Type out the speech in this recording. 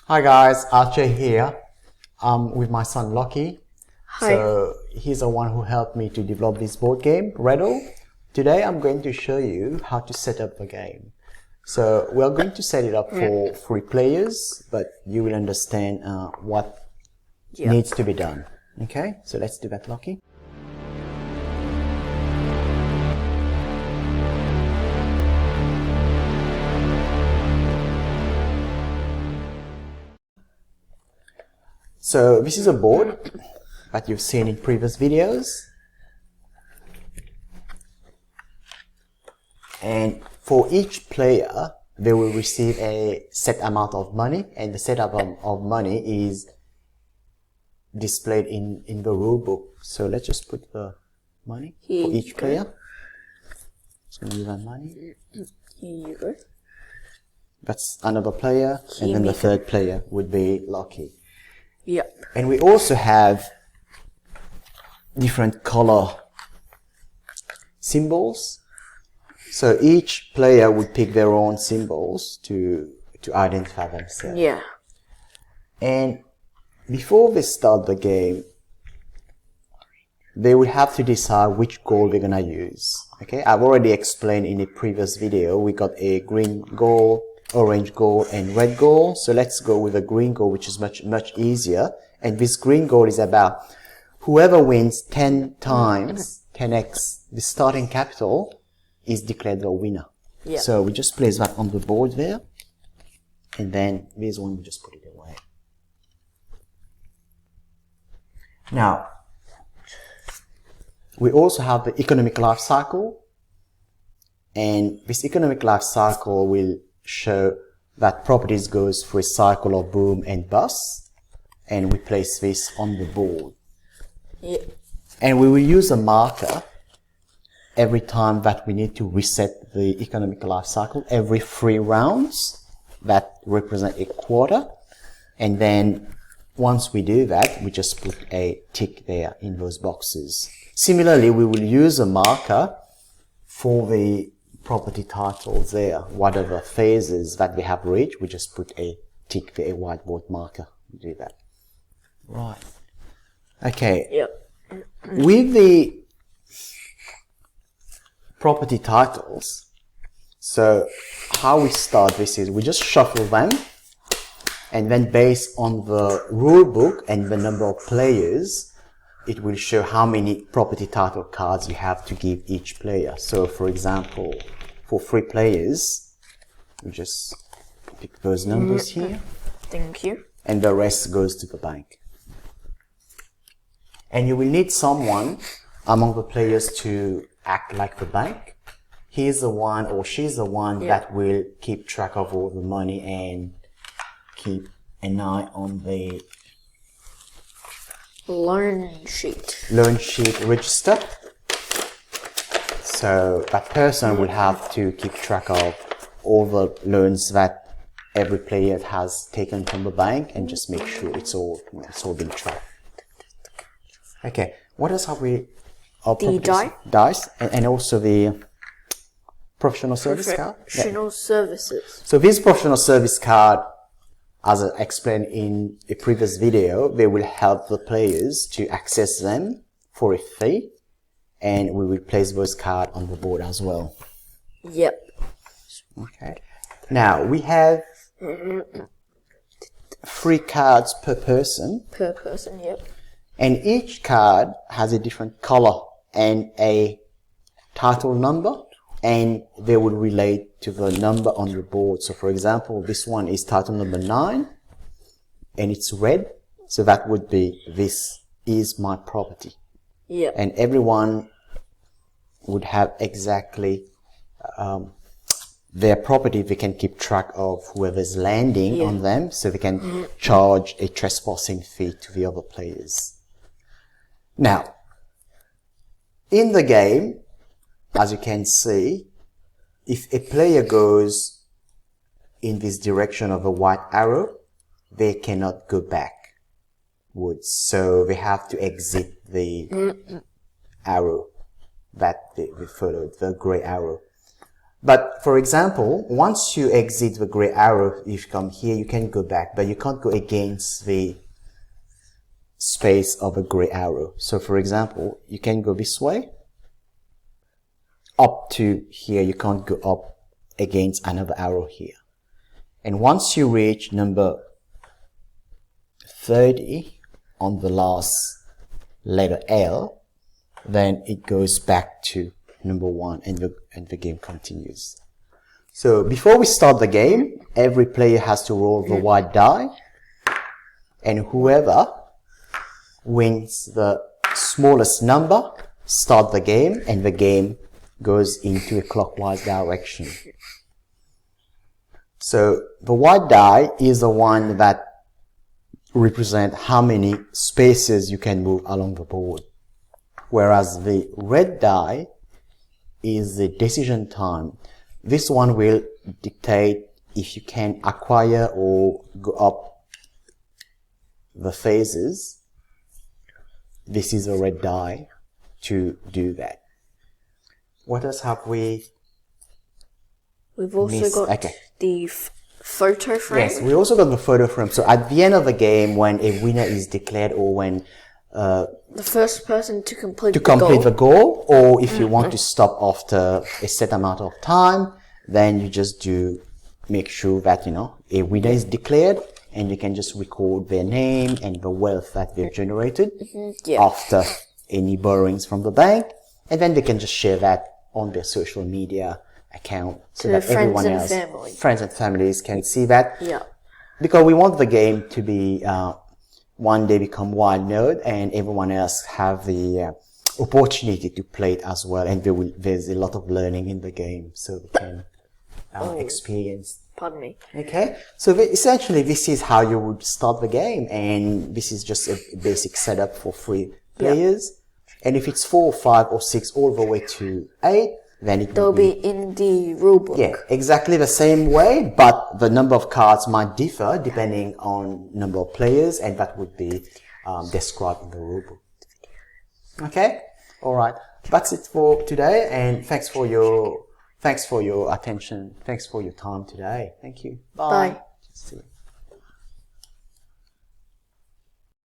Hi guys, Lachie here. I'm with my son Lachie. Hi. So he's the one who helped me to develop this board game, REDL. Today I'm going to show you how to set up the game. So we're going to set it up for 3 players, but you will understand what needs to be done. Okay, so let's do that, Lachie. So this is a board that you've seen in previous videos, and for each player they will receive a set amount of money, and the set amount of money is displayed in the rule book. So let's just put the money for each player. It's going to be that money. Here you go. That's another player, and then the third player would be Lachie. Yep. And we also have different color symbols. So each player would pick their own symbols to identify themselves. Yeah. And before they start the game, they would have to decide which goal they're gonna use. Okay, I've already explained in a previous video. We got a green goal, orange goal, and red goal. So let's go with a green goal, which is much easier. And this green goal is about whoever wins 10 times 10x the starting capital is declared the winner. Yeah. So we just place that on the board there, and then this one we just put it away. Now we also have the economic life cycle, and this economic life cycle will show that properties goes through a cycle of boom and bust, and we place this on the board. Yeah. And we will use a marker every time that we need to reset the economic life cycle, every 3 rounds that represent a quarter. And then once we do that, we just put a tick there in those boxes. Similarly, we will use a marker for the property titles there. What are the phases that we have reached? We just put a tick for a whiteboard marker. We do that. Right. Okay. Yep. With the property titles, so how we start this is we just shuffle them, and then based on the rule book and the number of players, it will show how many property title cards you have to give each player. So for example, for 3 players, we just pick those numbers here. Thank you. And the rest goes to the bank. And you will need someone among the players to act like the bank. He's the one or she's the one that will keep track of all the money and keep an eye on the Loan sheet register. So that person will have to keep track of all the loans that every player has taken from the bank and just make sure it's all being tracked. Okay, what else have we? The dice, and also the professional service card. Professional services. So this professional service card, as I explained in a previous video, they will help the players to access them for a fee, and we will place those cards on the board as well. Yep. Okay. Now we have 3 cards per person. Per person, yep. And each card has a different color and a title number, and they will relate to the number on the board. So for example, this one is title number 9 and it's red. So that would be "This is my property." Yeah. And everyone would have exactly their property. They can keep track of whoever's landing on them, so they can charge a trespassing fee to the other players. Now, in the game, as you can see, if a player goes in this direction of a white arrow, they cannot go backwards. So they have to exit the arrow that they followed, the gray arrow. But for example, once you exit the gray arrow, if you come here, you can go back, but you can't go against the space of a gray arrow. So for example, you can go this way, up to here, you can't go up against another arrow here. And once you reach number 30 on the last letter L, then it goes back to number 1 and the game continues. So before we start the game, every player has to roll the white die, and whoever wins the smallest number start the game, and the game goes into a clockwise direction. So the white die is the one that represent how many spaces you can move along the board, whereas the red die is the decision time. This one will dictate if you can acquire or go up the phases. This is a red die to do that. What else have we? We've also missed? got Okay. the photo frame. Yes, we also got the photo frame. So at the end of the game, when a winner is declared, or when The first person to complete the goal, or if you want to stop after a set amount of time, then you just make sure that a winner is declared, and you can just record their name and the wealth that they've generated after any borrowings from the bank, and then they can just share that on their social media account so that everyone else, friends and families, can see that. Yeah. Because we want the game to be one day become wild node, and everyone else have the opportunity to play it as well, and there's a lot of learning in the game, so we can experience. Pardon me. Okay, so essentially this is how you would start the game, and this is just a basic setup for 3 players. And if it's 4, 5, or 6, all the way to 8, then it They'll be in the rulebook. Yeah, exactly the same way, but the number of cards might differ depending on number of players, and that would be described in the rulebook. Okay, all right. That's it for today, and thanks for your attention. Thanks for your time today. Thank you. Bye. Bye. See you.